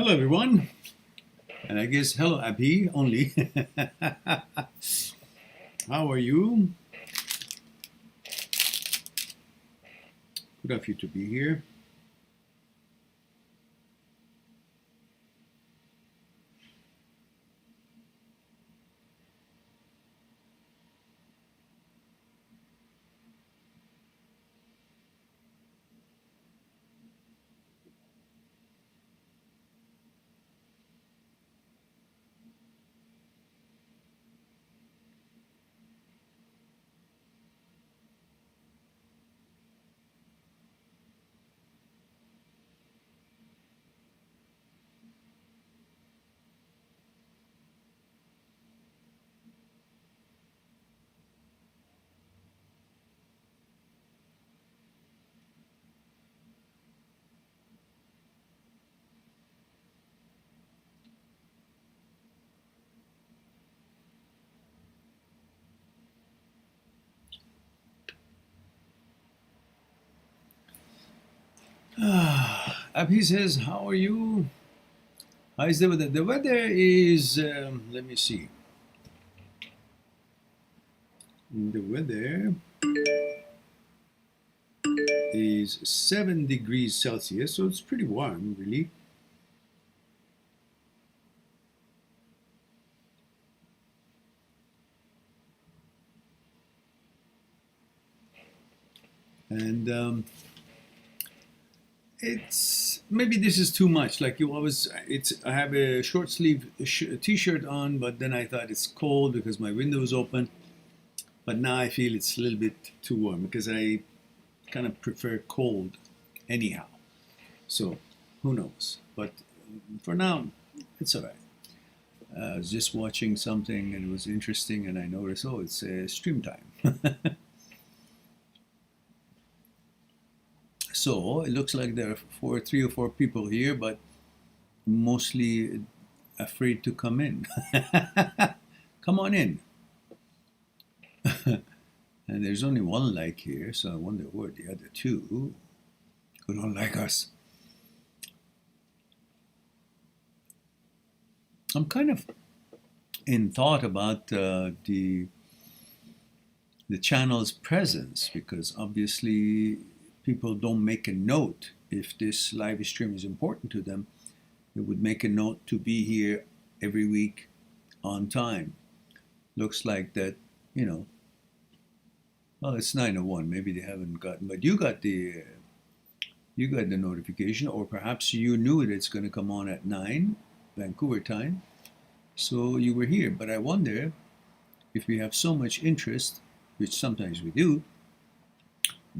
Hello, everyone. And I guess hello, Abhi, only. How are you? Good of you to be here. Abhi says, how are you? How is the weather? The weather is, let me see. The weather is 7 degrees Celsius, so it's pretty warm, really. And it's maybe this is too much. Like you always, I have a short sleeve t-shirt on, but then I thought it's cold because my window is open. But now I feel it's a little bit too warm because I kind of prefer cold anyhow. So who knows? But for now, it's all right. I was just watching something and it was interesting, and I noticed, oh, it's stream time. So it looks like there are three or four people here, but mostly afraid to come in. Come on in. And there's only one like here, so I wonder where the other two who don't like us. I'm kind of in thought about the channel's presence, because obviously people don't make a note. If this live stream is important to them, they would make a note to be here every week on time. Looks like that, well, it's 9:01. Maybe they haven't gotten, but you got the notification, or perhaps you knew that it's going to come on at 9 Vancouver time, so you were here. But I wonder if we have so much interest, which sometimes we do,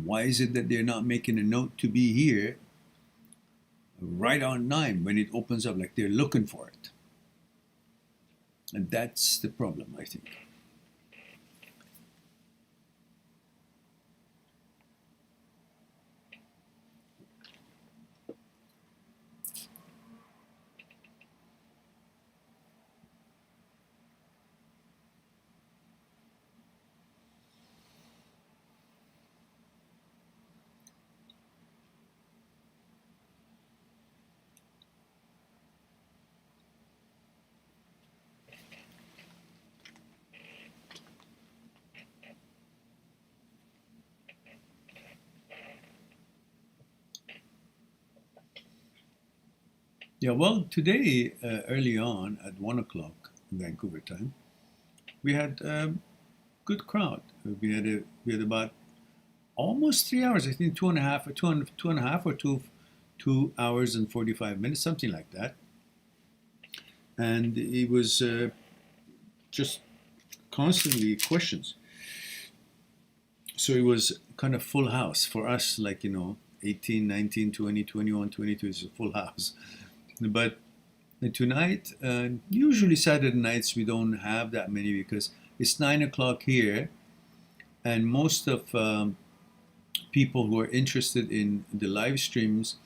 why is it that they're not making a note to be here right on 9 when it opens up, like they're looking for it? And that's the problem, I think. Yeah, well, today, early on at 1 o'clock Vancouver time, we had a good crowd. We had about almost 3 hours. I think two and a half or 2 hours and 45 minutes, something like that. And it was just constantly questions. So it was kind of full house for us, like 18, 19, 20, 21, 22 is a full house. But tonight, usually Saturday nights we don't have that many because it's 9 o'clock here, and most of people who are interested in the live streams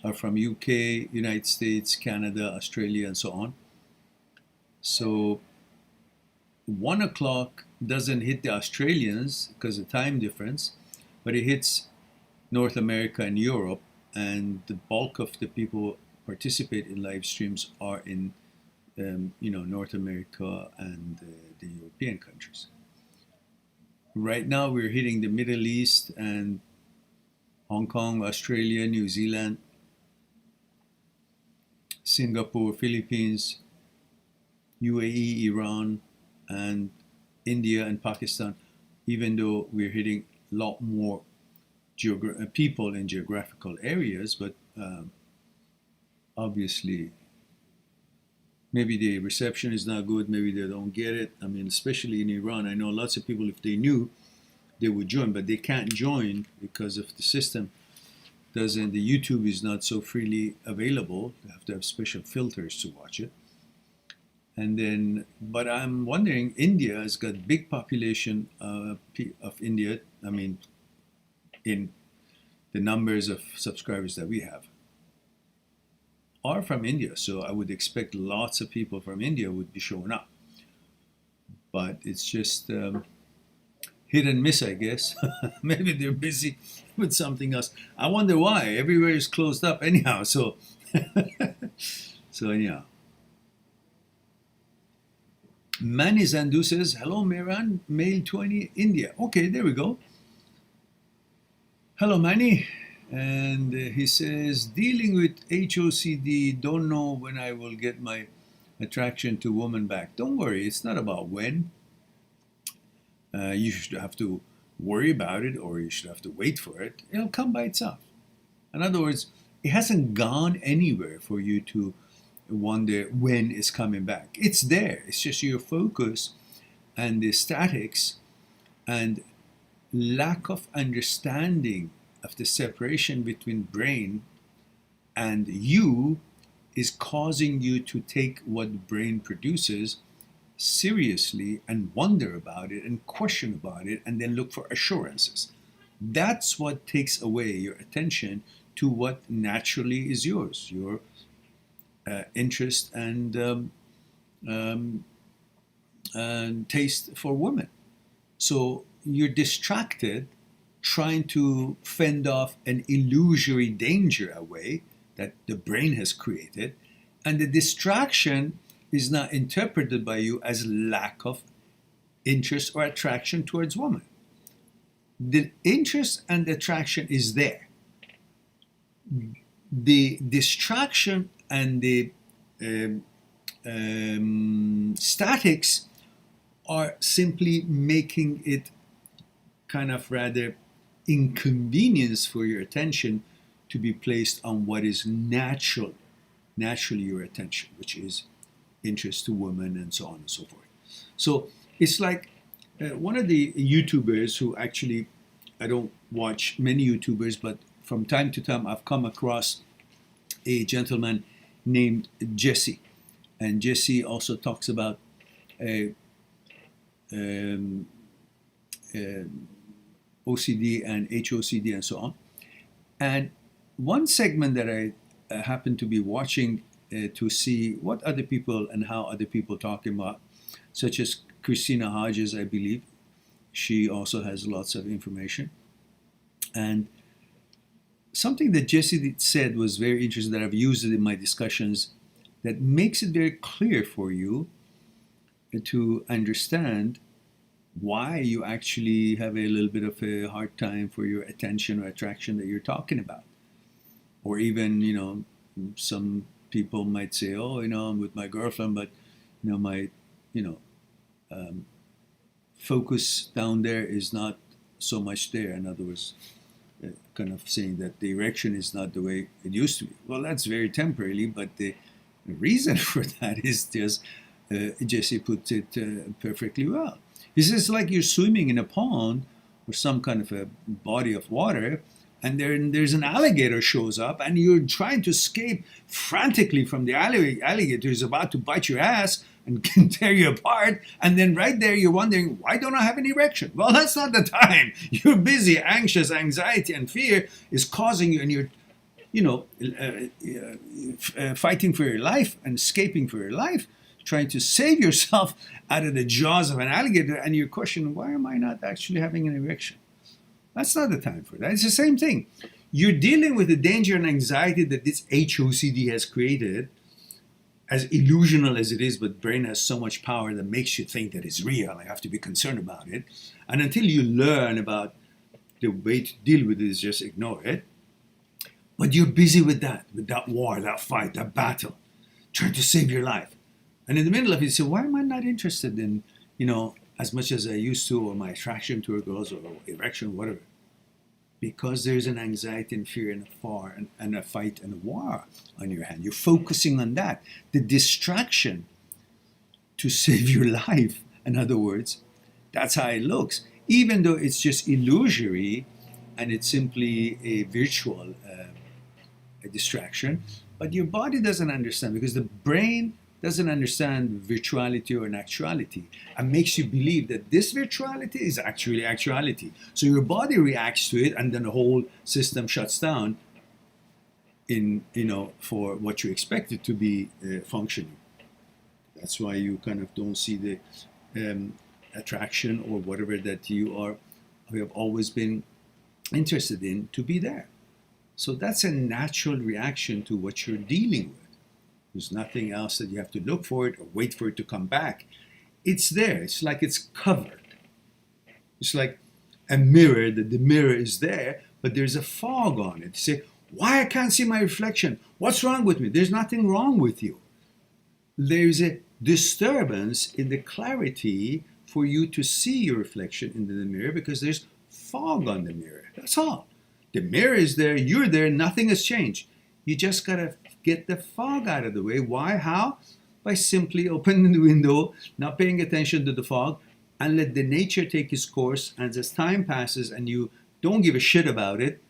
are from UK, United States, Canada, Australia, and so on. So 1 o'clock doesn't hit the Australians because of time difference, but it hits North America and Europe, and the bulk of the people participate in live streams are in North America and the European countries. Right now we're hitting the Middle East and Hong Kong, Australia, New Zealand, Singapore, Philippines, UAE, Iran, and India and Pakistan, even though we're hitting a lot more people in geographical areas, but obviously maybe the reception is not good, maybe they don't get it. I mean, especially in Iran, I know lots of people, if they knew, they would join, but they can't join because of the system the YouTube is not so freely available. You have to have special filters to watch it. And then, but I'm wondering, India has got big population of India, I mean, in the numbers of subscribers that we have are from India. So I would expect lots of people from India would be showing up. But it's just hit and miss, I guess. Maybe they're busy with something else. I wonder why. Everywhere is closed up anyhow. So, so anyhow. Mani Zandu says, hello, Mehran, male 20, India. Okay, there we go. Hello, Mani. And he says, dealing with HOCD, don't know when I will get my attraction to women back. Don't worry, it's not about when. You should have to worry about it, or you should have to wait for it. It'll come by itself. In other words, it hasn't gone anywhere for you to wonder when it's coming back. It's there. It's just your focus and the statics and lack of understanding of the separation between brain and you is causing you to take what the brain produces seriously and wonder about it and question about it and then look for assurances. That's what takes away your attention to what naturally is yours, your interest and taste for women. So you're distracted trying to fend off an illusory danger away that the brain has created, and the distraction is not interpreted by you as lack of interest or attraction towards women. The interest and attraction is there. The distraction and the statics are simply making it kind of rather inconvenience for your attention to be placed on what is naturally your attention, which is interest to women and so on and so forth. So it's like one of the YouTubers who actually, I don't watch many YouTubers, but from time to time I've come across a gentleman named Jesse. And Jesse also talks about OCD and HOCD and so on. And one segment that I happen to be watching to see what other people and how other people talking about, such as Christina Hodges, I believe. She also has lots of information. And something that Jesse said was very interesting that I've used it in my discussions that makes it very clear for you to understand why you actually have a little bit of a hard time for your attention or attraction that you're talking about. Or even, some people might say, oh, I'm with my girlfriend, but, my, focus down there is not so much there. In other words, kind of saying that the erection is not the way it used to be. Well, that's very temporarily, but the reason for that is just, Jesse puts it perfectly well. He says, like you're swimming in a pond or some kind of a body of water, and there's an alligator shows up, and you're trying to escape frantically from the alligator is about to bite your ass and can tear you apart, and then right there you're wondering, why don't I have an erection? Well, that's not the time. You're busy, anxious, anxiety, and fear is causing you, and you're, fighting for your life and escaping for your life, trying to save yourself out of the jaws of an alligator, and you're questioning, why am I not actually having an erection? That's not the time for that. It's the same thing. you're dealing with the danger and anxiety that this HOCD has created, as illusional as it is, but brain has so much power that makes you think that it's real. I have to be concerned about it. And until you learn about the way to deal with it is just ignore it. But you're busy with that war, that fight, that battle, trying to save your life. And in the middle of it, you say, why am I not interested in, as much as I used to, or my attraction to girls, or erection, whatever? Because there's an anxiety and fear and a fight and a war on your hand. You're focusing on that. The distraction to save your life, in other words, that's how it looks. Even though it's just illusory and it's simply a virtual a distraction, but your body doesn't understand, because the brain doesn't understand virtuality or actuality, and makes you believe that this virtuality is actually actuality. So your body reacts to it, and then the whole system shuts down for what you expect it to be functioning. That's why you kind of don't see the attraction or whatever that you have always been interested in to be there. So that's a natural reaction to what you're dealing with. There's nothing else that you have to look for it or wait for it to come back. It's there. It's like it's covered. It's like a mirror, that the mirror is there, but there's a fog on it. You say, why I can't see my reflection? What's wrong with me? There's nothing wrong with you. There's a disturbance in the clarity for you to see your reflection in the mirror, because there's fog on the mirror. That's all. The mirror is there, you're there, nothing has changed. You just gotta get the fog out of the way. Why? How? By simply opening the window, not paying attention to the fog, and let the nature take its course. And as time passes and you don't give a shit about it,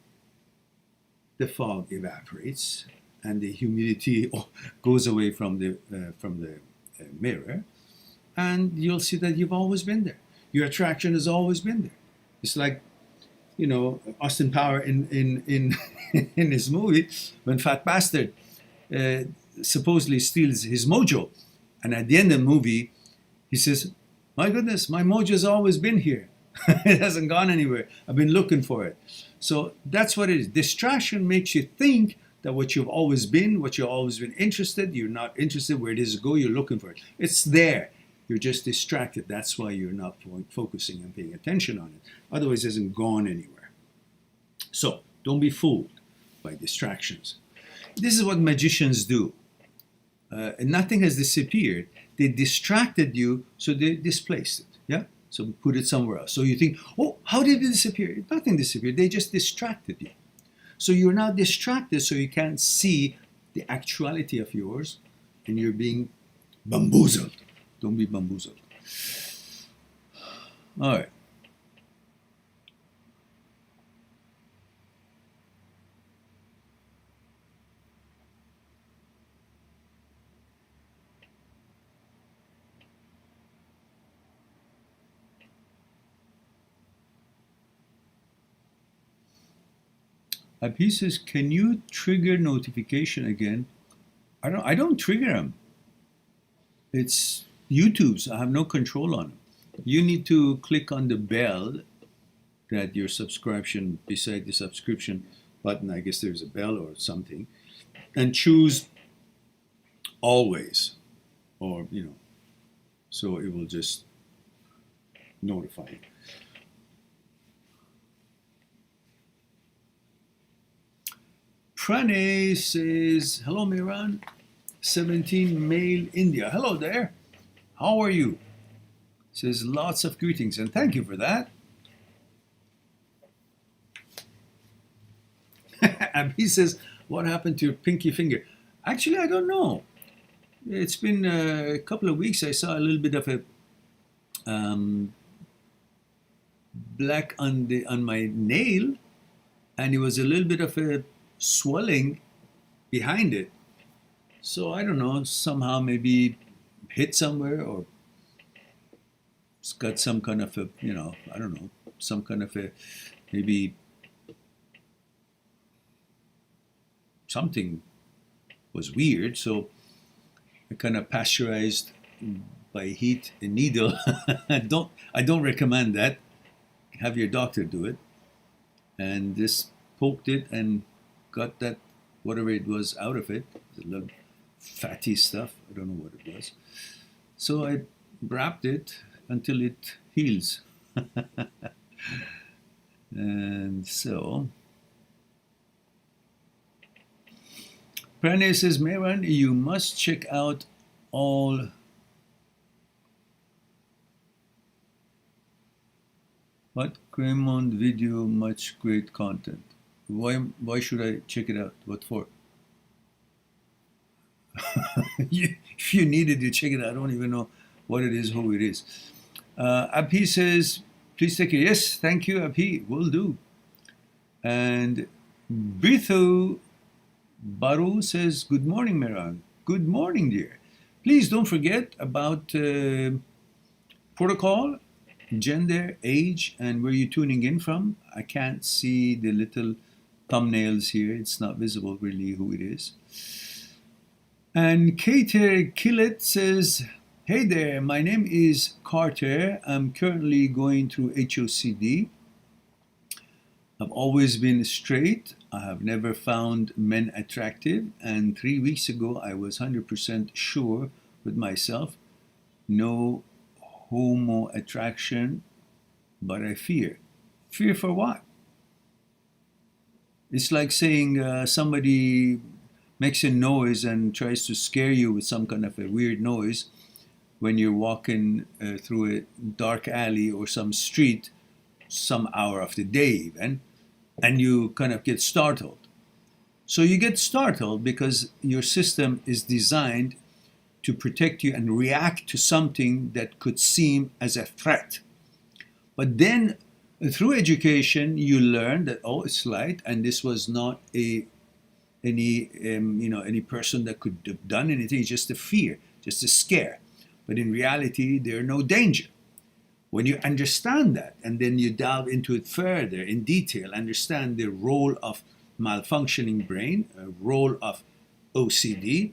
the fog evaporates and the humidity goes away from the mirror, and you'll see that you've always been there. Your attraction has always been there. It's like, Austin Power in in his movie, when Fat Bastard supposedly steals his mojo, and at the end of the movie he says, my goodness, my mojo's always been here. It hasn't gone anywhere. I've been looking for it. So that's what it is. Distraction makes you think that what you've always been, what you've always been interested, you're not interested where it is to go, you're looking for it. It's there. You're just distracted. That's why you're not focusing and paying attention on it. Otherwise, it hasn't gone anywhere. So don't be fooled by distractions. This is what magicians do. And nothing has disappeared. They distracted you, so they displaced it. Yeah? So put it somewhere else. So you think, oh, how did it disappear? Nothing disappeared. They just distracted you. So you're now distracted, so you can't see the actuality of yours, and you're being bamboozled. Don't be bamboozled. All right. He says, can you trigger notification again? I don't trigger them. It's YouTube's. I have no control on them. You need to click on the bell that your subscription, beside the subscription button, I guess there's a bell or something, and choose always, or, so it will just notify you. Pranay says, hello, Miran. 17 male India. Hello there. How are you? Says lots of greetings, and thank you for that. Abhi says, what happened to your pinky finger? Actually, I don't know. It's been a couple of weeks. I saw a little bit of a black on my nail, and it was a little bit of a swelling behind it. So I don't know, somehow maybe hit somewhere, or it's got some kind of a, I don't know, some kind of a, maybe something was weird. So I kind of pasteurized by heat a needle. I don't recommend that. Have your doctor do it. And this poked it and got that whatever it was out of it, the little fatty stuff. I don't know what it was. So I wrapped it until it heals. And so Pranay says, Meran, you must check out all what Cremont video, much great content. Why should I check it out? What for? If you needed to check it out, I don't even know what it is, who it is. Abhi says, please take it. Yes, thank you, Abhi. Will do. And Bithu Baru says, good morning, Meran. Good morning, dear. Please don't forget about protocol, gender, age, and where you're tuning in from. I can't see the little thumbnails here. It's not visible really who it is. And Kater Killet says, hey there, my name is Carter. I'm currently going through HOCD. I've always been straight. I have never found men attractive. And 3 weeks ago, I was 100% sure with myself. No homo attraction, but I fear. Fear for what? It's like saying somebody makes a noise and tries to scare you with some kind of a weird noise when you're walking through a dark alley or some street some hour of the day even, and you kind of get startled. So you get startled because your system is designed to protect you and react to something that could seem as a threat. But then through education, you learn that, oh, it's light, and this was not any person that could have done anything. It's just a fear, just a scare. But in reality, there's no danger. When you understand that, and then you delve into it further in detail, understand the role of malfunctioning brain, role of OCD,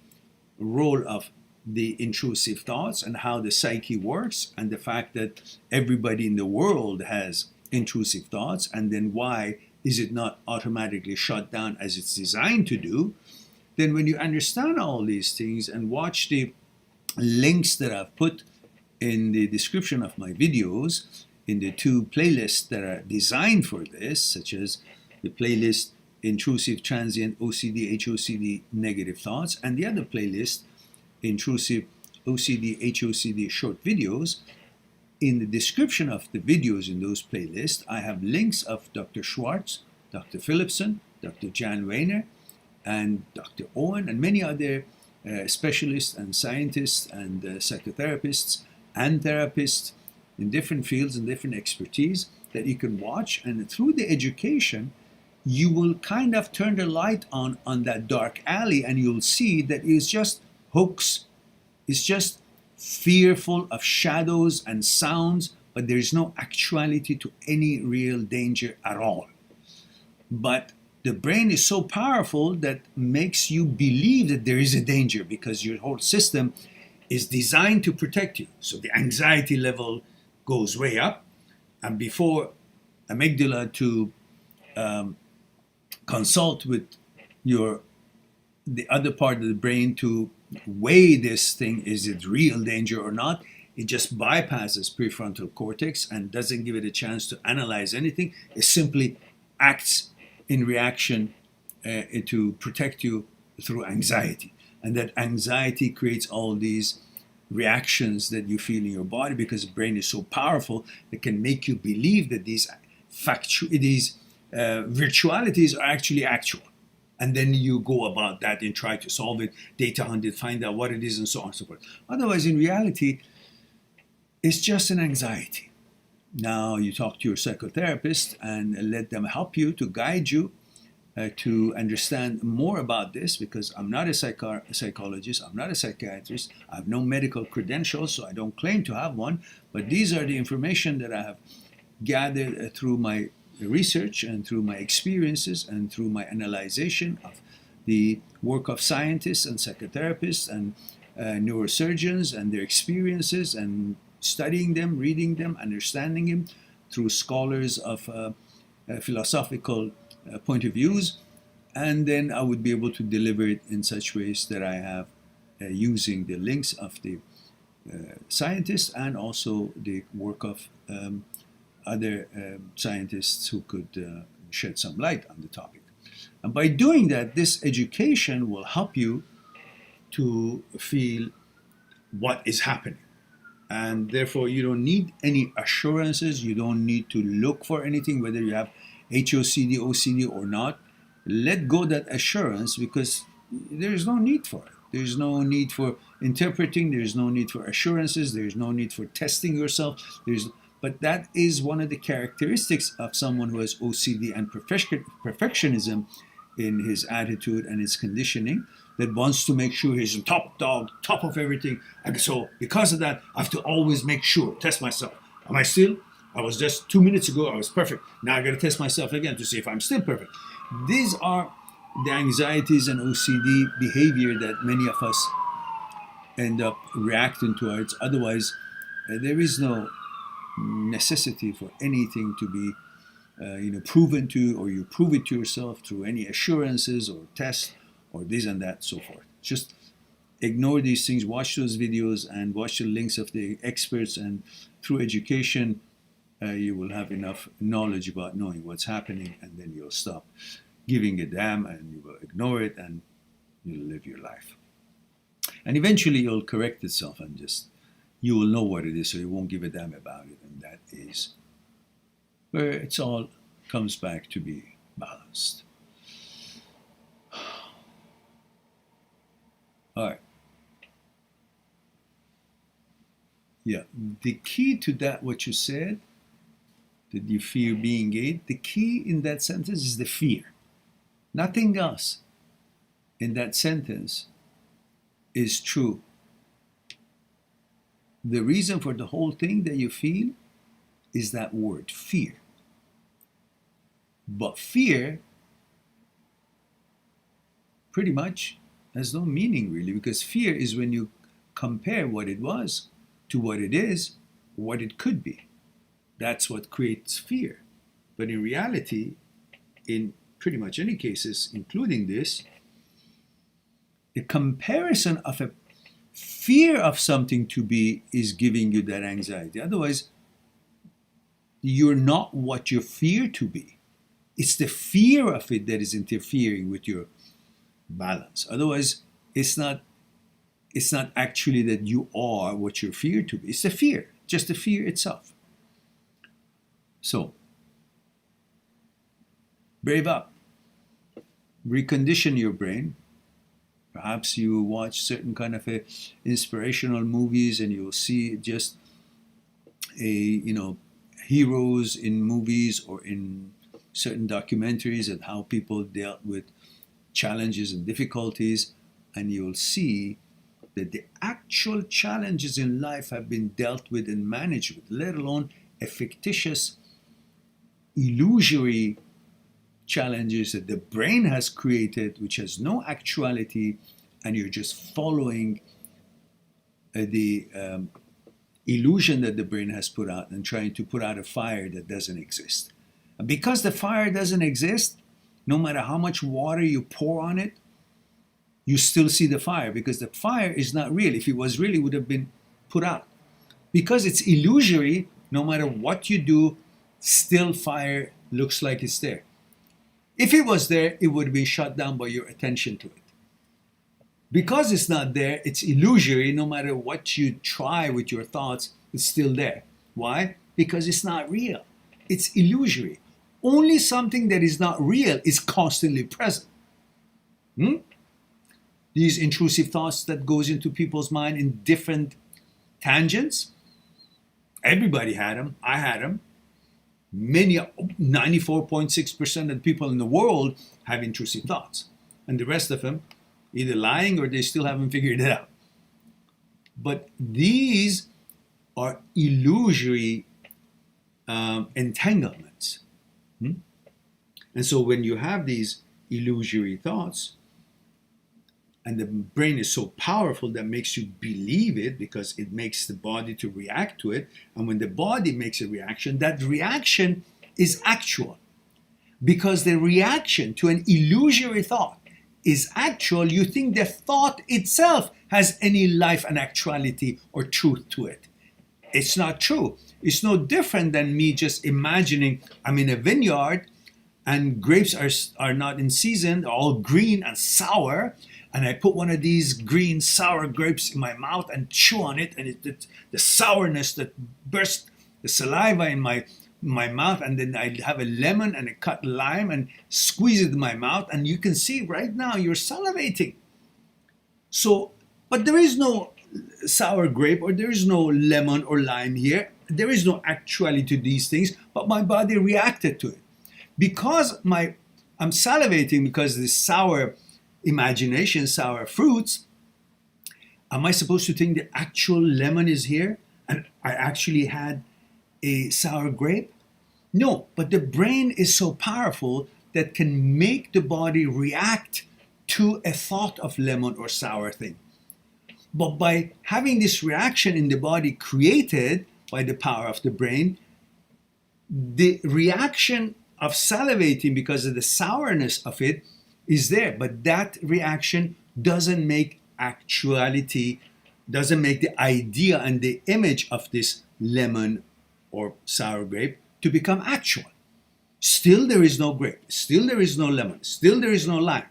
role of the intrusive thoughts, and how the psyche works, and the fact that everybody in the world has intrusive thoughts, and then why is it not automatically shut down as it's designed to do, then when you understand all these things and watch the links that I've put in the description of my videos, in the 2 playlists that are designed for this, such as the playlist Intrusive, Transient, OCD, HOCD, Negative Thoughts, and the other playlist, Intrusive, OCD, HOCD, Short Videos. In the description of the videos in those playlists, I have links of Dr. Schwartz, Dr. Philipson, Dr. Jan Weiner, and Dr. Owen, and many other specialists and scientists and psychotherapists and therapists in different fields and different expertise that you can watch. And through the education, you will kind of turn the light on that dark alley, and you'll see that it's just hoax. It's just fearful of shadows and sounds, but there is no actuality to any real danger at all. But the brain is so powerful that makes you believe that there is a danger because your whole system is designed to protect you. So the anxiety level goes way up, and before amygdala to consult with the other part of the brain to weigh this thing, is it real danger or not, it just bypasses prefrontal cortex and doesn't give it a chance to analyze anything. It simply acts in reaction to protect you through anxiety. And that anxiety creates all these reactions that you feel in your body because the brain is so powerful that can make you believe that these virtualities are actually actual. And then you go about that and try to solve it, data hunt it, find out what it is, and so on and so forth. Otherwise, in reality, it's just an anxiety. Now, you talk to your psychotherapist and let them help you to guide you to understand more about this, because I'm not a psychologist, I'm not a psychiatrist, I have no medical credentials, so I don't claim to have one, but these are the information that I have gathered through my research and through my experiences and through my analyzation of the work of scientists and psychotherapists and neurosurgeons and their experiences, and studying them, reading them, understanding them through scholars of philosophical point of views, and then I would be able to deliver it in such ways that I have using the links of the scientists and also the work of other scientists who could shed some light on the topic. And by doing that, this education will help you to feel what is happening. And therefore, you don't need any assurances. You don't need to look for anything, whether you have HOCD, OCD or not. Let go that assurance, because there's no need for it. There's no need for interpreting. There's no need for assurances. There's no need for testing yourself. But that is one of the characteristics of someone who has OCD and perfectionism in his attitude and his conditioning, that wants to make sure he's the top dog, top of everything. And so because of that, I have to always make sure, test myself. Am I still? I was just 2 minutes ago, I was perfect. Now I got to test myself again to see if I'm still perfect. These are the anxieties and OCD behavior that many of us end up reacting towards. Otherwise, there is no necessity for anything to be proven to, or you prove it to yourself through any assurances or tests or this and that, so forth. Just ignore these things, watch those videos and watch the links of the experts, and through education you will have enough knowledge about knowing what's happening, and then you'll stop giving a damn and you will ignore it and you'll live your life. And eventually it'll correct itself, and just you will know what it is, so you won't give a damn about it. And that is where it's all comes back to be balanced. All right. Yeah, the key to that, what you said, that you fear being gay, the key in that sentence is the fear. Nothing else in that sentence is true. The reason for the whole thing that you feel is that word, fear. But fear pretty much has no meaning really, because fear is when you compare what it was to what it is, what it could be. That's what creates fear. But in reality, in pretty much any cases, including this, the comparison of a fear of something to be is giving you that anxiety. Otherwise, you're not what you fear to be. It's the fear of it that is interfering with your balance. Otherwise, it's not actually that you are what you fear to be. It's the fear, just the fear itself. So, brave up. Recondition your brain. Perhaps you watch certain kind of inspirational movies, and you'll see just heroes in movies or in certain documentaries and how people dealt with challenges and difficulties, and you'll see that the actual challenges in life have been dealt with and managed with, let alone a fictitious, illusory challenges that the brain has created, which has no actuality, and you're just following the illusion that the brain has put out and trying to put out a fire that doesn't exist. And because the fire doesn't exist, no matter how much water you pour on it, you still see the fire, because the fire is not real. If it was real, it would have been put out. Because it's illusory, no matter what you do, still fire looks like it's there. If it was there, it would have been shut down by your attention to it. Because it's not there, it's illusory. No matter what you try with your thoughts, it's still there. Why? Because it's not real. It's illusory. Only something that is not real is constantly present. These intrusive thoughts that goes into people's mind in different tangents. Everybody had them. I had them. 94.6% of the people in the world have intrusive thoughts. And the rest of them either lying or they still haven't figured it out. But these are illusory entanglements. And so when you have these illusory thoughts, and the brain is so powerful that makes you believe it, because it makes the body to react to it. And when the body makes a reaction, that reaction is actual. because the reaction to an illusory thought is actual. You think the thought itself has any life and actuality or truth to it. It's not true. It's no different than me just imagining I'm in a vineyard and grapes are not in season, they're all green and sour, and I put one of these green sour grapes in my mouth and chew on it, and the sourness that bursts the saliva in my mouth, and then I have a lemon and a cut lime and squeeze it in my mouth, and you can see right now you're salivating. So, but there is no sour grape or there is no lemon or lime here. There is no actuality to these things, but my body reacted to it. Because I'm salivating because of this sour imagination, sour fruits, am I supposed to think the actual lemon is here and I actually had a sour grape? No, but the brain is so powerful that can make the body react to a thought of lemon or sour thing. But by having this reaction in the body created by the power of the brain, the reaction of salivating because of the sourness of it is there, but that reaction doesn't make actuality, doesn't make the idea and the image of this lemon or sour grape to become actual. Still there is no grape, still there is no lemon, still there is no lime.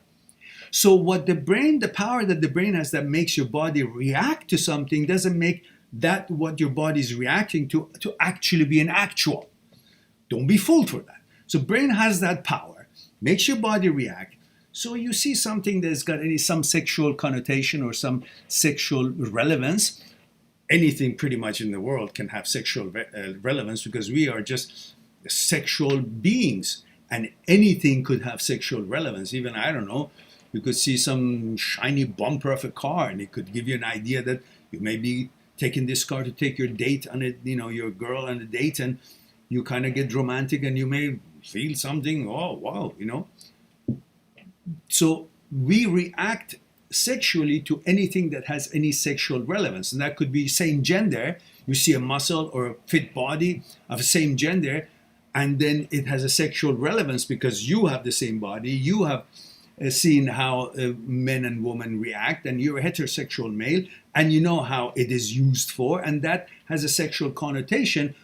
So what the brain, the power that the brain has that makes your body react to something doesn't make that what your body is reacting to actually be an actual. Don't be fooled for that. So brain has that power, makes your body react. So you see something that's got some sexual connotation or some sexual relevance. Anything pretty much in the world can have sexual relevance because we are just sexual beings, and anything could have sexual relevance. Even, I don't know, you could see some shiny bumper of a car and it could give you an idea that you may be taking this car to take your date on it, your girl on a date, and you kind of get romantic and you may feel something, oh wow, So we react sexually to anything that has any sexual relevance, and that could be same gender. You see a muscle or a fit body of the same gender, and then it has a sexual relevance because you have the same body, you have seen how men and women react, and you're a heterosexual male, and you know how it is used for, and that has a sexual connotation,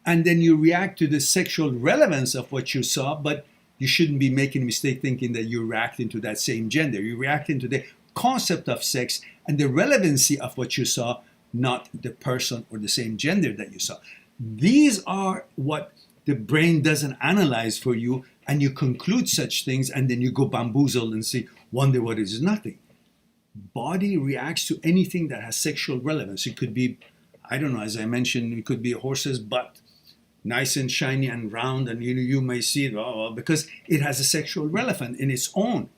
and then you react to the sexual relevance of what you saw, but you shouldn't be making a mistake thinking that you're reacting to that same gender. You're reacting to the concept of sex and the relevancy of what you saw, not the person or the same gender that you saw. These are what the brain doesn't analyze for you, and you conclude such things, and then you go bamboozled and see, wonder what it is. Nothing. Body reacts to anything that has sexual relevance. It could be, I don't know, as I mentioned, it could be a horse's butt, nice and shiny and round, and you may see it because it has a sexual relevance in its own.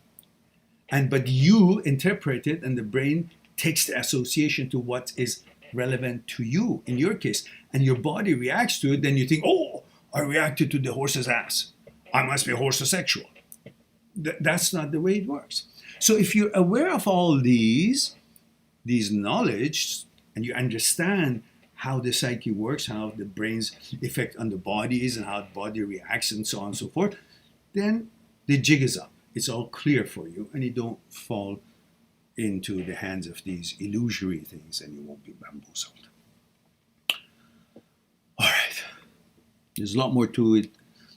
But you interpret it, and the brain takes the association to what is relevant to you in your case, and your body reacts to it. Then you think, oh, I reacted to the horse's ass, I must be homosexual. That's not the way it works. So if you're aware of all these knowledge, and you understand how the psyche works, how the brain's effect on the body is, and how the body reacts, and so on and so forth, then the jig is up. It's all clear for you, and you don't fall into the hands of these illusory things, and you won't be bamboozled. All right. There's a lot more to it,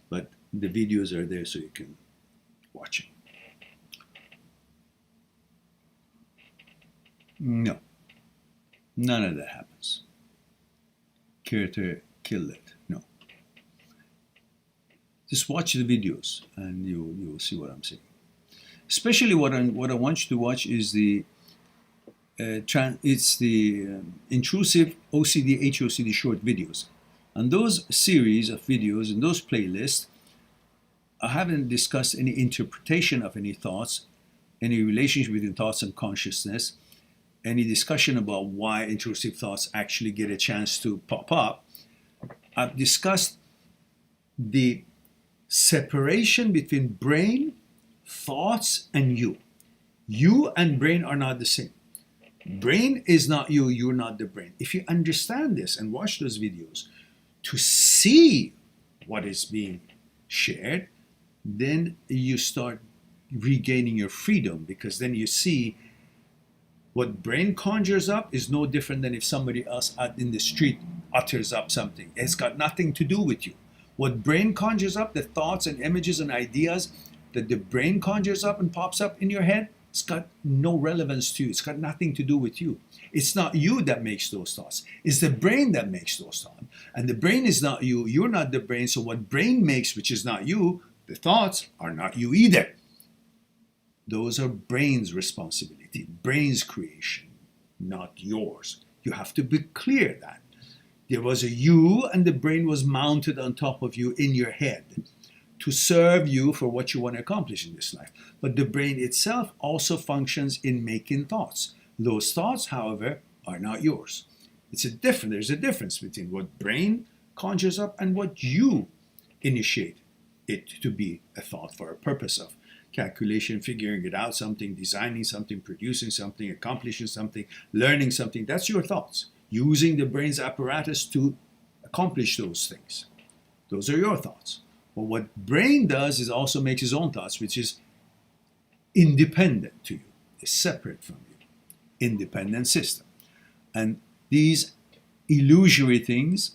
but the videos are there so you can watch them. No. None of that happens. Care to kill it. No. Just watch the videos and you'll see what I'm saying. Especially what I want you to watch is the Intrusive OCD, HOCD short videos. And those series of videos and those playlists, I haven't discussed any interpretation of any thoughts, any relationship between thoughts and consciousness, any discussion about why intrusive thoughts actually get a chance to pop up. I've discussed the separation between brain, thoughts, and you. You and brain are not the same. Brain is not you, you're not the brain. If you understand this and watch those videos to see what is being shared, then you start regaining your freedom, because then you see what brain conjures up is no different than if somebody else out in the street utters up something. It's got nothing to do with you. What brain conjures up, the thoughts and images and ideas that the brain conjures up and pops up in your head, it's got no relevance to you. It's got nothing to do with you. It's not you that makes those thoughts. It's the brain that makes those thoughts. And the brain is not you. You're not the brain. So what brain makes, which is not you, the thoughts are not you either. Those are brain's responsibility, brain's creation, not yours. You have to be clear that there was a you and the brain was mounted on top of you in your head to serve you for what you want to accomplish in this life. But the brain itself also functions in making thoughts. Those thoughts, however, are not yours. There's a difference between what brain conjures up and what you initiate it to be a thought for a purpose of calculation, figuring it out, something, designing something, producing something, accomplishing something, learning something. That's your thoughts. Using the brain's apparatus to accomplish those things. Those are your thoughts. But what brain does is also makes its own thoughts, which is independent to you, is separate from you, independent system. And these illusory things,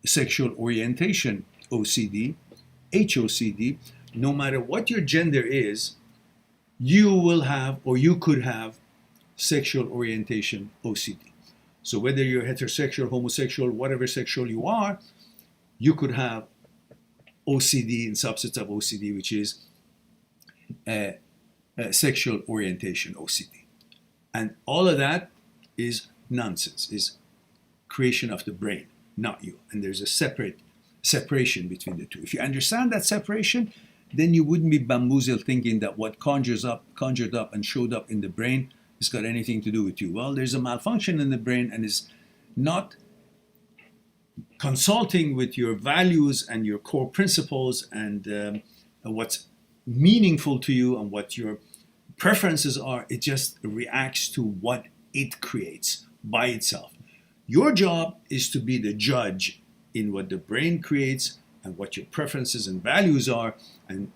sexual orientation, OCD, HOCD, no matter what your gender is, you will have or you could have sexual orientation OCD. So whether you're heterosexual, homosexual, whatever sexual you are, you could have OCD and subsets of OCD, which is sexual orientation OCD. And all of that is nonsense, is creation of the brain, not you. And there's a separation between the two. If you understand that separation, then you wouldn't be bamboozled thinking that what conjured up and showed up in the brain has got anything to do with you. Well, there's a malfunction in the brain and is not consulting with your values and your core principles and what's meaningful to you and what your preferences are. It just reacts to what it creates by itself. Your job is to be the judge in what the brain creates and what your preferences and values are, and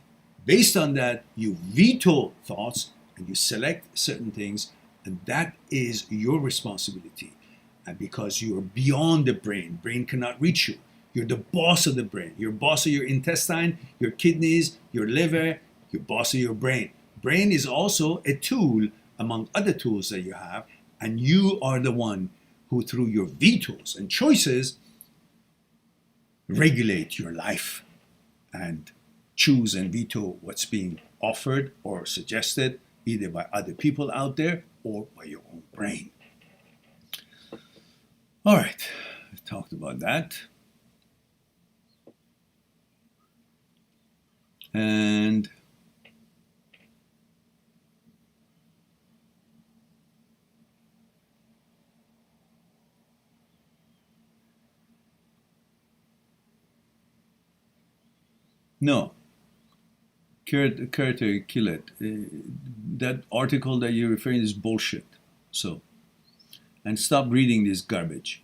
based on that you veto thoughts and you select certain things, and that is your responsibility. And because you are beyond the brain cannot reach you. You're the boss of the brain. You're boss of your intestine, your kidneys, your liver, you're boss of your brain. Brain is also a tool among other tools that you have, and you are the one who, through your vetoes and choices, regulate your life and choose and veto what's being offered or suggested either by other people out there or by your own brain. All right, I've talked about that. And no, Carter, kill it. That article that you're referring to is bullshit. So, and stop reading this garbage.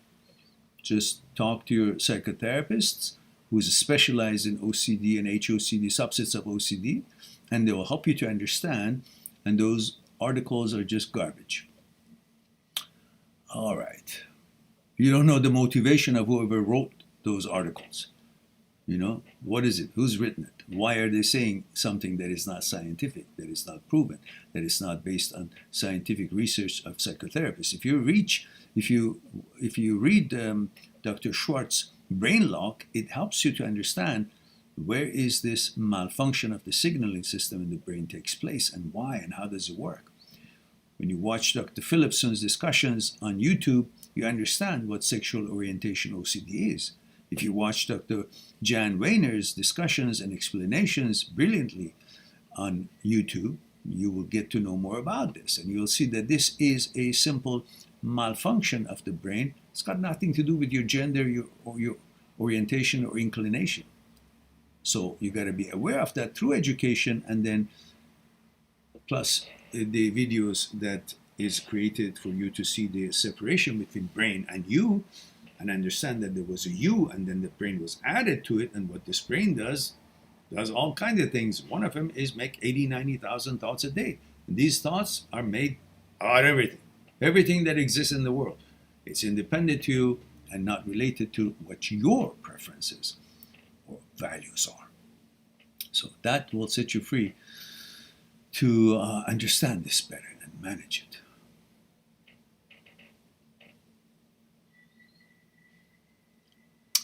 Just talk to your psychotherapists who's specialized in OCD and HOCD, subsets of OCD, and they will help you to understand, and those articles are just garbage. All right. You don't know the motivation of whoever wrote those articles. You know, what is it? Who's written it? Why are they saying something that is not scientific, that is not proven, that is not based on scientific research of psychotherapists? If you read Dr. Schwartz's Brain Lock, it helps you to understand where is this malfunction of the signaling system in the brain takes place and why and how does it work. When you watch Dr. Phillipson's discussions on YouTube, you understand what sexual orientation OCD is. If you watch Dr. Jan Wehner's discussions and explanations brilliantly on YouTube, you will get to know more about this. And you'll see that this is a simple malfunction of the brain. It's got nothing to do with your gender or your orientation or inclination. So you got to be aware of that through education, and then plus the videos that is created for you to see the separation between brain and you. and understand that there was a you, and then the brain was added to it, and what this brain does all kinds of things. One of them is make 80, 90,000 thoughts a day. And these thoughts are made out of everything that exists in the world. It's independent to you and not related to what your preferences or values are. So that will set you free to understand this better and manage it.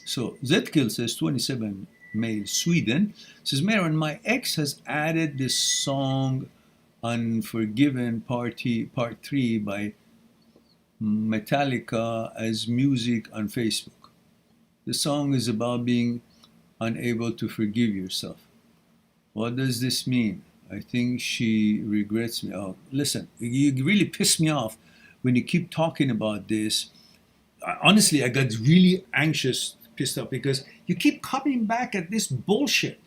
So Zetkiel says, 27, male, Sweden, says, Maron, my ex has added this song Unforgiven Part 3 by Metallica as music on Facebook. The song is about being unable to forgive yourself. What does this mean? I think she regrets me. Oh, listen, you really piss me off when you keep talking about this. Honestly, I got really anxious, pissed off, because you keep coming back at this bullshit.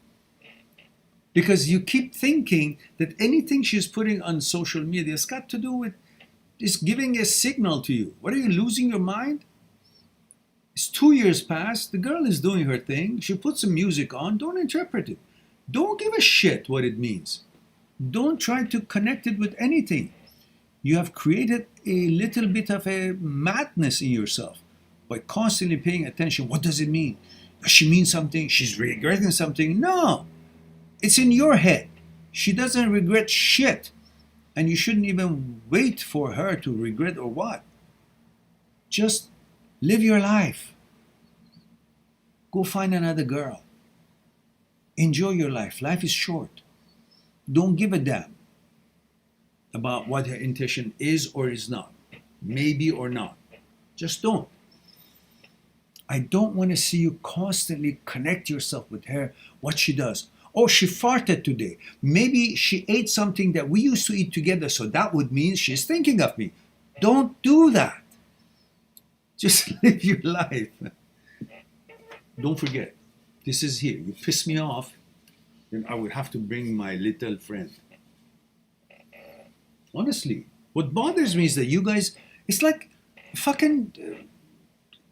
Because you keep thinking that anything she's putting on social media has got to do with just giving a signal to you. What, are you losing your mind? It's 2 years past. The girl is doing her thing. She puts some music on. Don't interpret it. Don't give a shit what it means. Don't try to connect it with anything. You have created a little bit of a madness in yourself by constantly paying attention. What does it mean? Does she mean something? She's regretting something? No. It's in your head. She doesn't regret shit. And you shouldn't even wait for her to regret or what. Just live your life. Go find another girl. Enjoy your life. Life is short. Don't give a damn about what her intention is or is not. Maybe or not. Just don't. I don't want to see you constantly connect yourself with her, what she does. Oh, she farted today. Maybe she ate something that we used to eat together, so that would mean she's thinking of me. Don't do that. Just live your life. Don't forget, this is here. You piss me off, then I would have to bring my little friend. Honestly, what bothers me is that you guys, it's like fucking,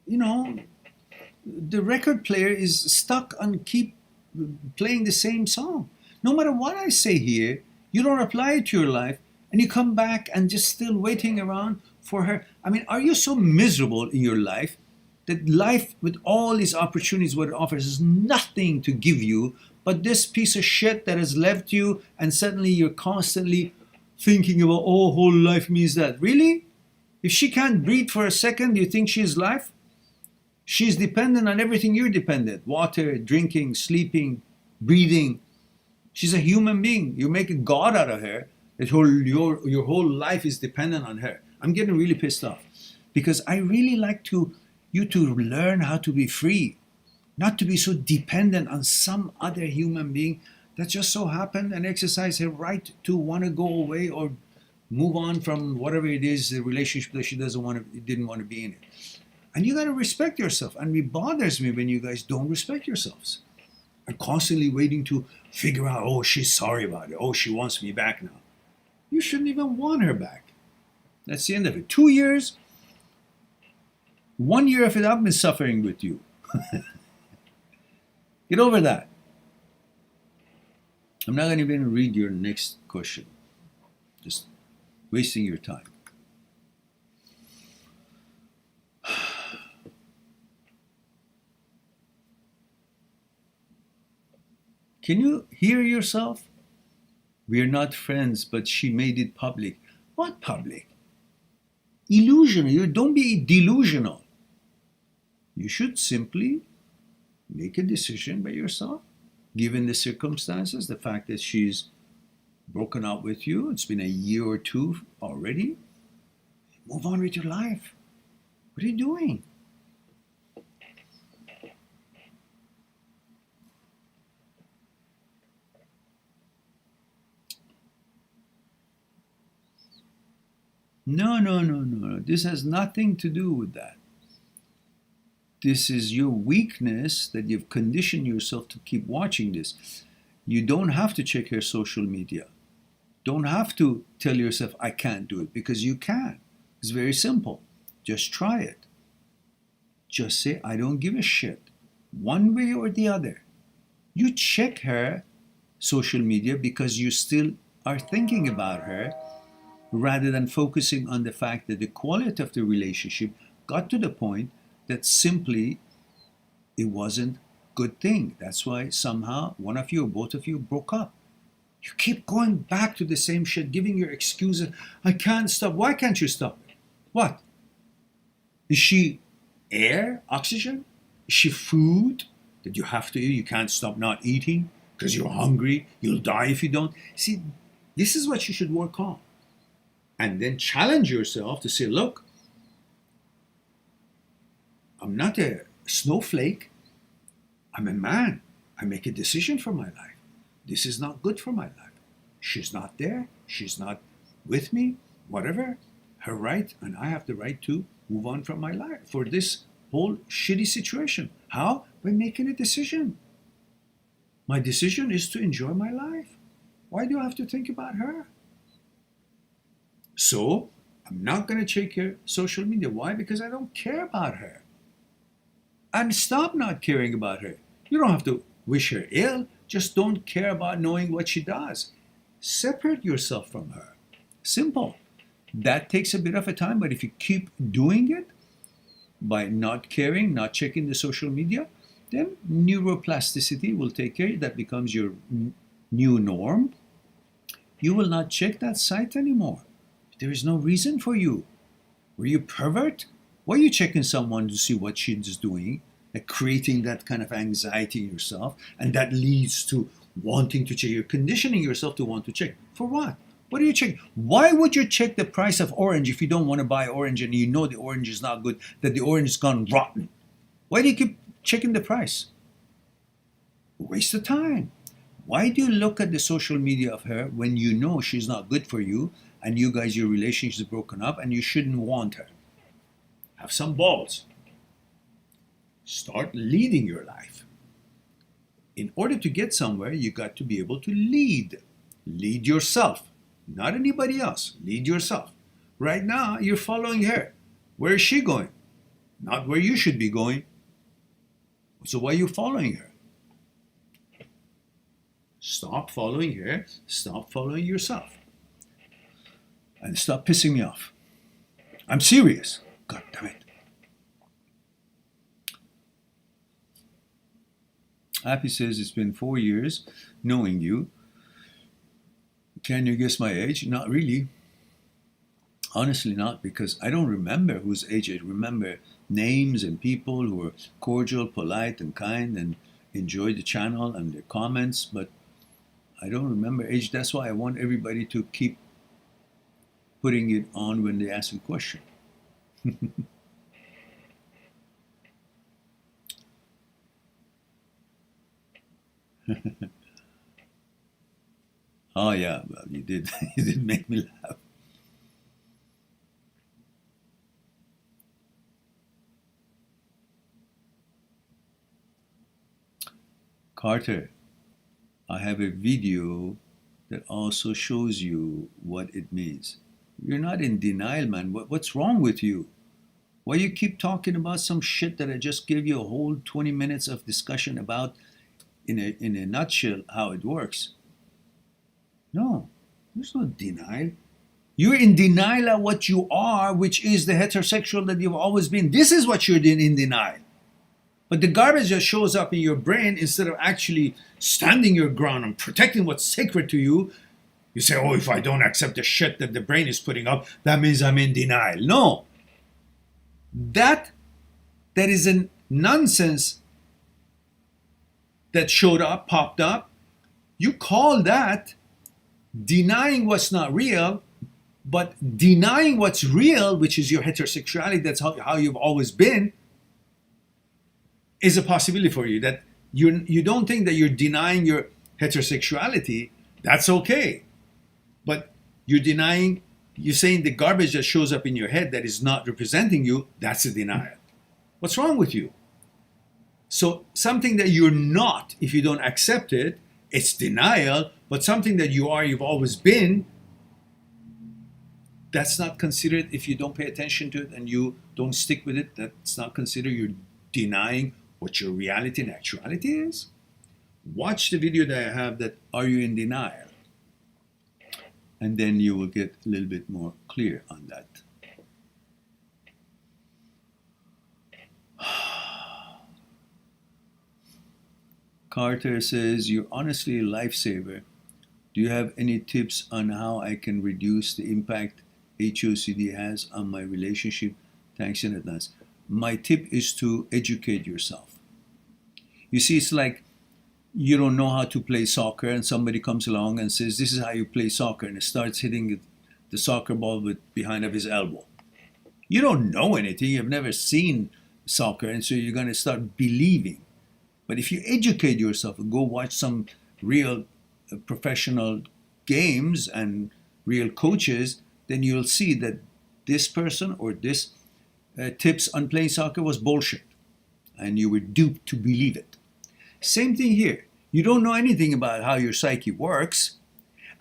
the record player is stuck on keep playing the same song. No matter what I say here, you don't apply it to your life, and you come back and just still waiting around for her. I mean, are you so miserable in your life that life with all these opportunities what it offers is nothing to give you but this piece of shit that has left you, and suddenly you're constantly thinking about, oh, whole life means that. Really? If she can't breathe for a second, do you think she's life? She's dependent on everything you're dependent. Water, drinking, sleeping, breathing. She's a human being. You make a god out of her. That your whole life is dependent on her. I'm getting really pissed off. Because I really like you to learn how to be free. Not to be so dependent on some other human being that just so happened and exercise her right to want to go away or move on from whatever it is, the relationship that she didn't want to be in it. And you got to respect yourself. And it bothers me when you guys don't respect yourselves. I'm constantly waiting to figure out, oh, she's sorry about it. Oh, she wants me back now. You shouldn't even want her back. That's the end of it. 2 years, 1 year of it, I've been suffering with you. Get over that. I'm not going to even read your next question. Just wasting your time. Can you hear yourself? We're not friends, but she made it public. What public? Illusional. You don't be delusional. You should simply make a decision by yourself, given the circumstances, the fact that she's broken up with you. It's been a year or two already. Move on with your life. What are you doing? No. This has nothing to do with that. This is your weakness that you've conditioned yourself to keep watching this. You don't have to check her social media. Don't have to tell yourself, I can't do it, because you can. It's very simple. Just try it. just say, I don't give a shit, one way or the other. You check her social media because you still are thinking about her, rather than focusing on the fact that the quality of the relationship got to the point that simply it wasn't a good thing. That's why somehow one of you or both of you broke up. You keep going back to the same shit, giving your excuses. I can't stop. Why can't you stop? What? Is she air, oxygen? Is she food that you have to eat? You can't stop not eating because you're hungry. You'll die if you don't. See, this is what you should work on. And then challenge yourself to say, look, I'm not a snowflake. I'm a man. I make a decision for my life. This is not good for my life. She's not there. She's not with me. Whatever. Her right, and I have the right to move on from my life for this whole shitty situation. How? By making a decision. My decision is to enjoy my life. Why do I have to think about her? So, I'm not going to check her social media. Why? Because I don't care about her. And stop not caring about her. You don't have to wish her ill. Just don't care about knowing what she does. Separate yourself from her. Simple. That takes a bit of a time, but if you keep doing it by not caring, not checking the social media, then neuroplasticity will take care. That becomes your new norm. You will not check that site anymore. There is no reason for you. Were you pervert? Why are you checking someone to see what she's doing, like creating that kind of anxiety in yourself, and that leads to wanting to check. You're conditioning yourself to want to check. For what? What are you checking? Why would you check the price of orange if you don't want to buy orange and you know the orange is not good, that the orange has gone rotten? Why do you keep checking the price? Waste of time. Why do you look at the social media of her when you know she's not good for you and you guys, your relationship is broken up and you shouldn't want her? Have some balls. Start leading your life. In order to get somewhere, you got to be able to lead. Lead yourself, not anybody else. Lead yourself. Right now, you're following her. Where is she going? Not where you should be going. So why are you following her? Stop following her. Stop following yourself. And stop pissing me off. I'm serious. God damn it. Happy says, it's been 4 years knowing you. Can you guess my age? Not really. Honestly not, because I don't remember whose age. I remember names and people who were cordial, polite, and kind, and enjoyed the channel and the comments, but I don't remember age. That's why I want everybody to keep putting it on when they ask a question. Oh yeah, well, you did. You did make me laugh. Carter, I have a video that also shows you what it means. You're not in denial, man. What's wrong with you? Why you keep talking about some shit that I just gave you a whole 20 minutes of discussion about in a nutshell how it works? No, there's no denial. You're in denial of what you are, which is the heterosexual that you've always been. This is what you're in denial. But the garbage just shows up in your brain instead of actually standing your ground and protecting what's sacred to you. You say, oh, if I don't accept the shit that the brain is putting up, that means I'm in denial. No. That is a nonsense that showed up, popped up. You call that denying what's not real, but denying what's real, which is your heterosexuality, that's how you've always been, is a possibility for you. That you don't think that you're denying your heterosexuality, that's okay. But you're saying the garbage that shows up in your head that is not representing you, that's a denial. What's wrong with you? So something that you're not, if you don't accept it, it's denial, but something that you are, you've always been, that's not considered, if you don't pay attention to it and you don't stick with it, that's not considered you're denying what your reality and actuality is. Watch the video that I have, that are you in denial? And then you will get a little bit more clear on that. Carter says, you're honestly a lifesaver. Do you have any tips on how I can reduce the impact HOCD has on my relationship? Thanks in advance. My tip is to educate yourself. You see, it's like you don't know how to play soccer and somebody comes along and says, this is how you play soccer, and it starts hitting the soccer ball with behind of his elbow. You don't know anything. You've never seen soccer, and so you're going to start believing. But if you educate yourself and go watch some real professional games and real coaches, then you'll see that this person or this tips on playing soccer was bullshit, and you were duped to believe it. Same thing here. You don't know anything about how your psyche works,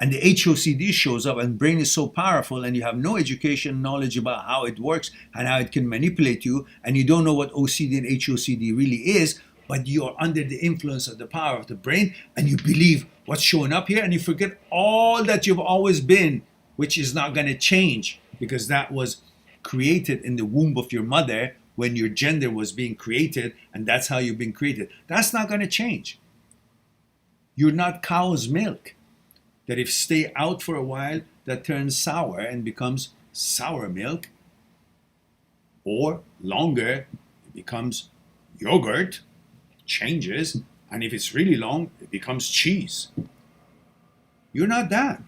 and the HOCD shows up, and brain is so powerful, and you have no education, knowledge about how it works and how it can manipulate you, and you don't know what OCD and HOCD really is, but you're under the influence of the power of the brain, and you believe what's showing up here, and you forget all that you've always been, which is not going to change, because that was created in the womb of your mother when your gender was being created, and that's how you've been created. That's not going to change. You're not cow's milk that if stay out for a while, that turns sour and becomes sour milk, or longer, it becomes yogurt, changes, and if it's really long, it becomes cheese. You're not that.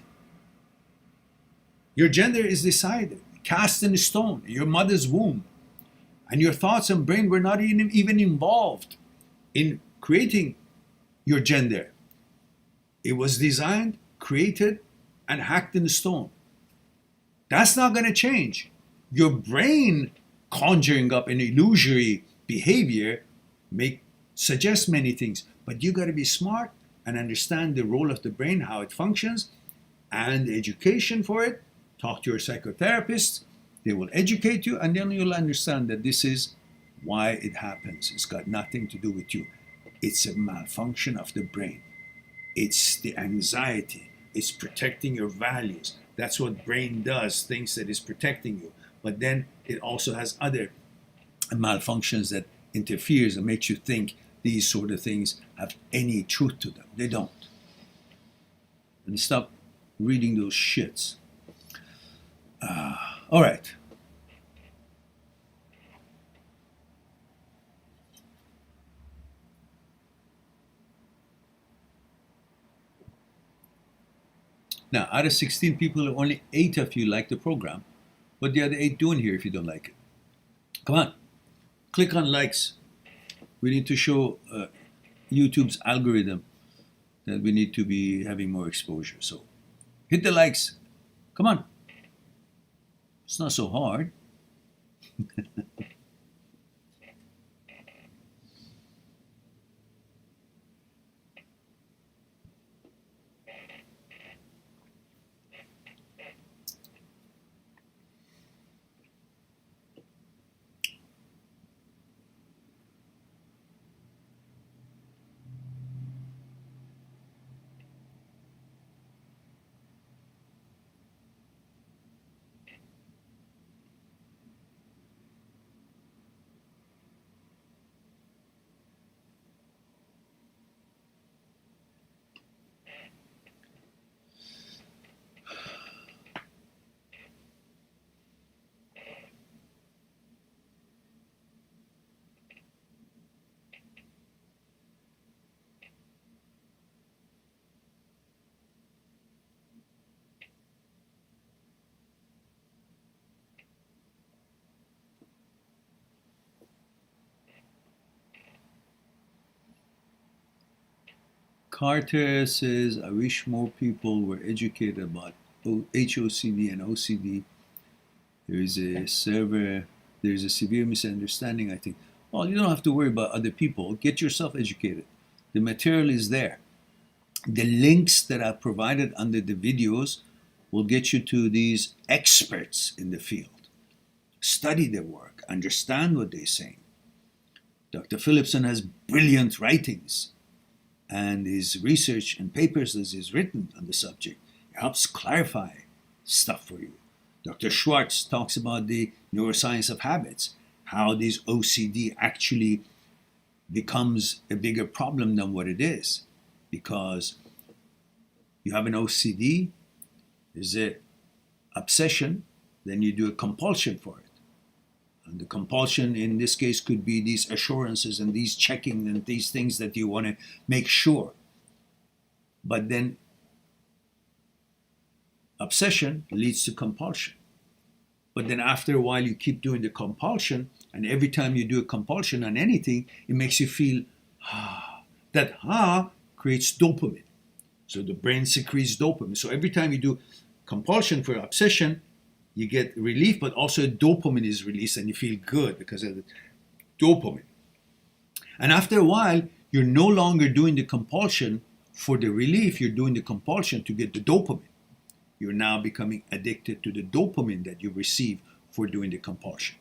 Your gender is decided, cast in stone, in your mother's womb. And your thoughts and brain were not even involved in creating your gender. It was designed, created, and hacked in stone. That's not going to change. Your brain conjuring up an illusory behavior may suggest many things, but you got to be smart and understand the role of the brain, how it functions, and the education for it. Talk to your psychotherapist. They will educate you, and then you'll understand that this is why it happens. It's got nothing to do with you. It's a malfunction of the brain. It's the anxiety. It's protecting your values. That's what brain does, thinks that it's protecting you. But then it also has other malfunctions that interferes and makes you think these sort of things have any truth to them. They don't. And stop reading those shits. All right. Now, out of 16 people, only 8 of you like the program. What the other 8 doing here if you don't like it? Come on. Click on likes. We need to show YouTube's algorithm that we need to be having more exposure. So hit the likes. Come on. It's not so hard. Carter says, I wish more people were educated about HOCD and OCD. There's a severe misunderstanding, I think. Well, you don't have to worry about other people. Get yourself educated. The material is there. The links that are provided under the videos will get you to these experts in the field. Study their work, understand what they're saying. Dr. Philipson has brilliant writings, and his research and papers that he's written on the subject helps clarify stuff for you. Dr. Schwartz talks about the neuroscience of habits, how these OCD actually becomes a bigger problem than what it is, because you have an OCD, there's an obsession, then you do a compulsion for it. And the compulsion in this case could be these assurances and these checking and these things that you want to make sure. But then obsession leads to compulsion. But then after a while you keep doing the compulsion, and every time you do a compulsion on anything, it makes you feel that creates dopamine. So the brain secretes dopamine. So every time you do compulsion for obsession, you get relief, but also dopamine is released and you feel good because of the dopamine. And after a while, you're no longer doing the compulsion for the relief, you're doing the compulsion to get the dopamine. You're now becoming addicted to the dopamine that you receive for doing the compulsion.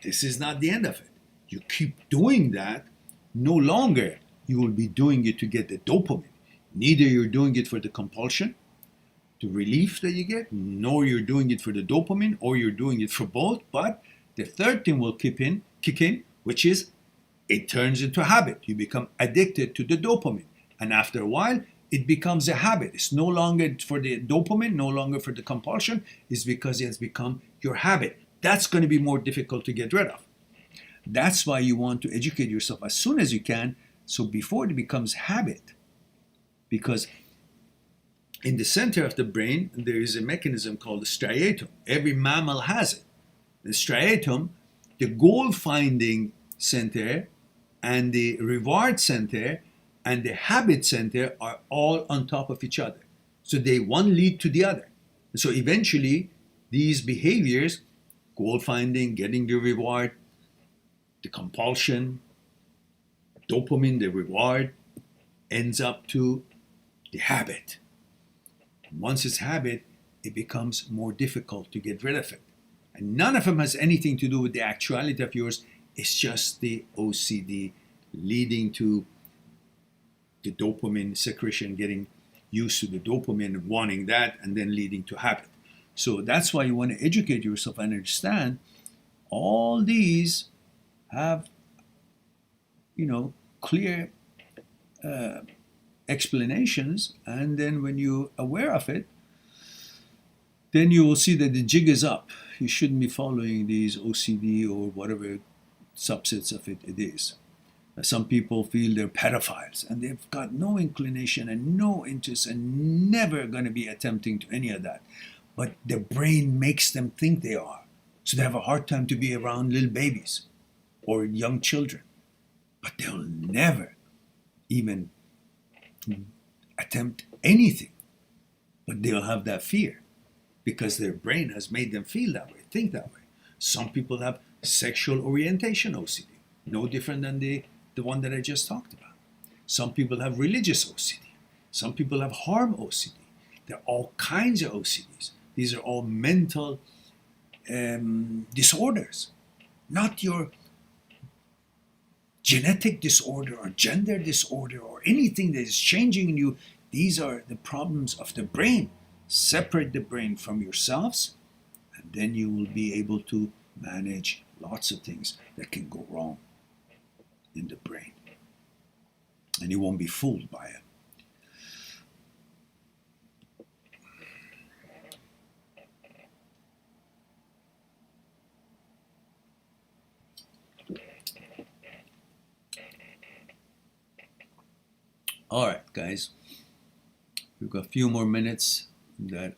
This is not the end of it. You keep doing that, no longer you will be doing it to get the dopamine. Neither you're doing it for the compulsion, the relief that you get, nor you're doing it for the dopamine, or you're doing it for both. But the third thing will kick in, which is it turns into a habit. You become addicted to the dopamine. And after a while, it becomes a habit. It's no longer for the dopamine, no longer for the compulsion. It's because it has become your habit. That's going to be more difficult to get rid of. That's why you want to educate yourself as soon as you can, so before it becomes habit. Because in the center of the brain, there is a mechanism called the striatum. Every mammal has it. The striatum, the goal-finding center, and the reward center, and the habit center are all on top of each other. So they one lead to the other. So eventually, these behaviors, goal-finding, getting the reward, the compulsion, dopamine, the reward, ends up to the habit. Once it's habit, it becomes more difficult to get rid of it. And none of them has anything to do with the actuality of yours. It's just the OCD leading to the dopamine secretion, getting used to the dopamine and wanting that, and then leading to habit. So that's why you want to educate yourself and understand all these have, clear explanations, and then when you're aware of it, then you will see that the jig is up. You shouldn't be following these OCD or whatever subsets of it is. Some people feel they're pedophiles and they've got no inclination and no interest and never going to be attempting to any of that. But their brain makes them think they are. So they have a hard time to be around little babies or young children. But they'll never even attempt anything. But they'll have that fear because their brain has made them feel that way, think that way. Some people have sexual orientation OCD, no different than the one that I just talked about. Some people have religious OCD. Some people have harm OCD. There are all kinds of OCDs. These are all mental disorders, not your genetic disorder or gender disorder or anything that is changing in you. These are the problems of the brain. Separate the brain from yourselves, and then you will be able to manage lots of things that can go wrong in the brain. And you won't be fooled by it. All right, guys. We've got a few more minutes that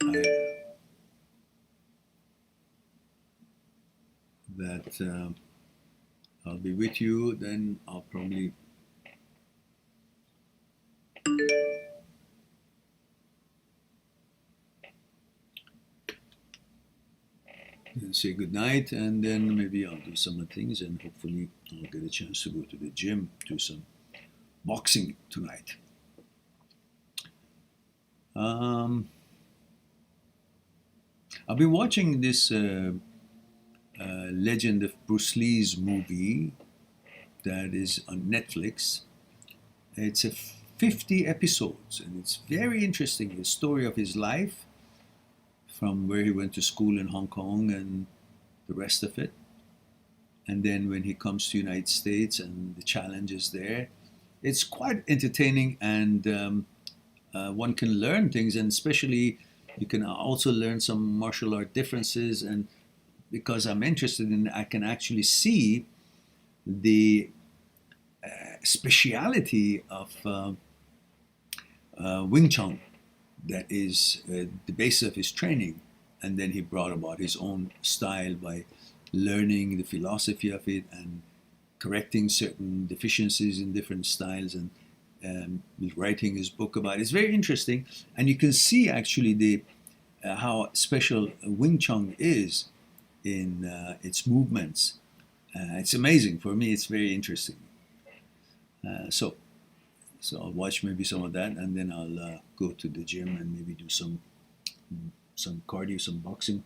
I'll be with you. Then I'll probably say goodnight, and then maybe I'll do some things, and hopefully I'll get a chance to go to the gym, do some boxing tonight. I've been watching this Legend of Bruce Lee's movie that is on Netflix. It's a 50 episodes, and it's very interesting. The story of his life, from where he went to school in Hong Kong and the rest of it. And then when he comes to the United States and the challenges there. It's quite entertaining, and one can learn things, and especially you can also learn some martial art differences. And because I'm interested in it, I can actually see the speciality of Wing Chun that is the basis of his training. And then he brought about his own style by learning the philosophy of it and correcting certain deficiencies in different styles, and writing his book about it. It's very interesting, and you can see actually the how special Wing Chun is in its movements. It's amazing. For me, it's very interesting. So I'll watch maybe some of that, and then I'll go to the gym and maybe do some cardio, some boxing.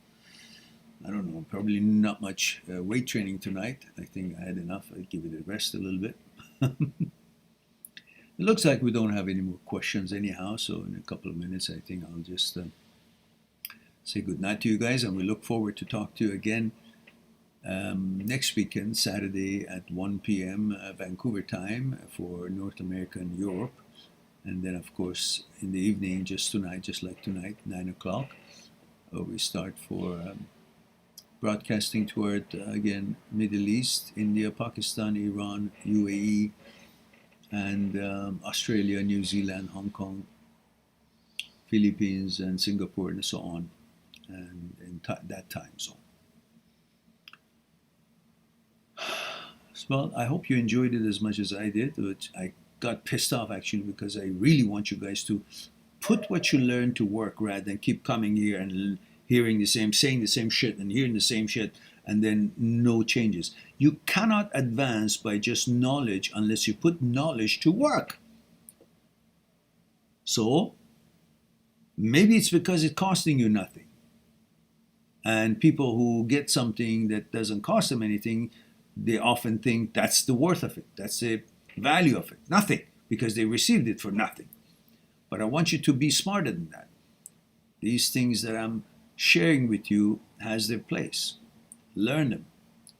I don't know, probably not much weight training tonight. I think I had enough. I'll give it a rest a little bit. It looks like we don't have any more questions anyhow, so in a couple of minutes I think I'll just say good night to you guys, and we look forward to talk to you again next weekend, Saturday at 1 p.m. Vancouver time for North America and Europe. And then of course in the evening, just like tonight, 9 o'clock, we start for broadcasting toward, again, Middle East, India, Pakistan, Iran, UAE, and Australia, New Zealand, Hong Kong, Philippines, and Singapore, and so on, and in that time zone. Well, I hope you enjoyed it as much as I did. Which I got pissed off, actually, because I really want you guys to put what you learn to work rather than keep coming here and saying the same shit and hearing the same shit, and then no changes. You cannot advance by just knowledge unless you put knowledge to work. So maybe it's because it's costing you nothing. And people who get something that doesn't cost them anything, they often think that's the worth of it. That's the value of it. Nothing, because they received it for nothing. But I want you to be smarter than that. These things that I'm sharing with you has their place. Learn them,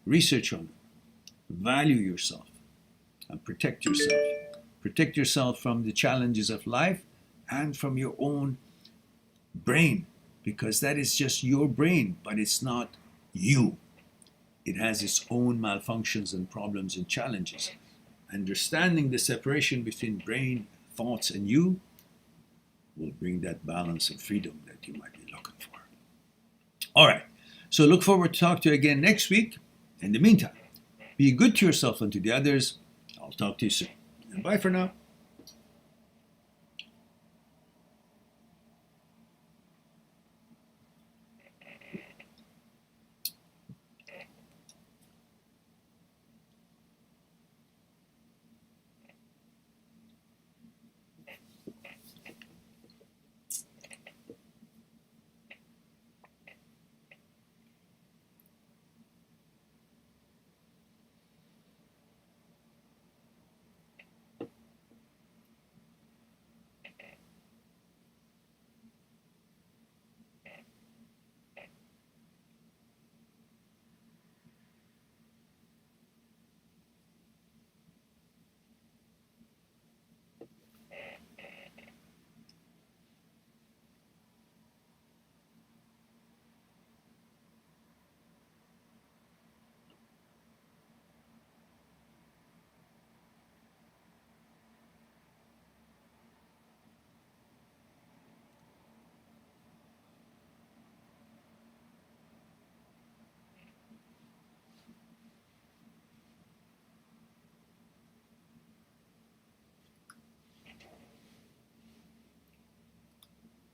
research on them, value yourself, and protect yourself. Protect yourself from the challenges of life and from your own brain, because that is just your brain, but it's not you. It has its own malfunctions and problems and challenges. Understanding the separation between brain, thoughts, and you will bring that balance and freedom that you might be looking for. All right, so look forward to talk to you again next week. In the meantime, be good to yourself and to the others. I'll talk to you soon. And bye for now.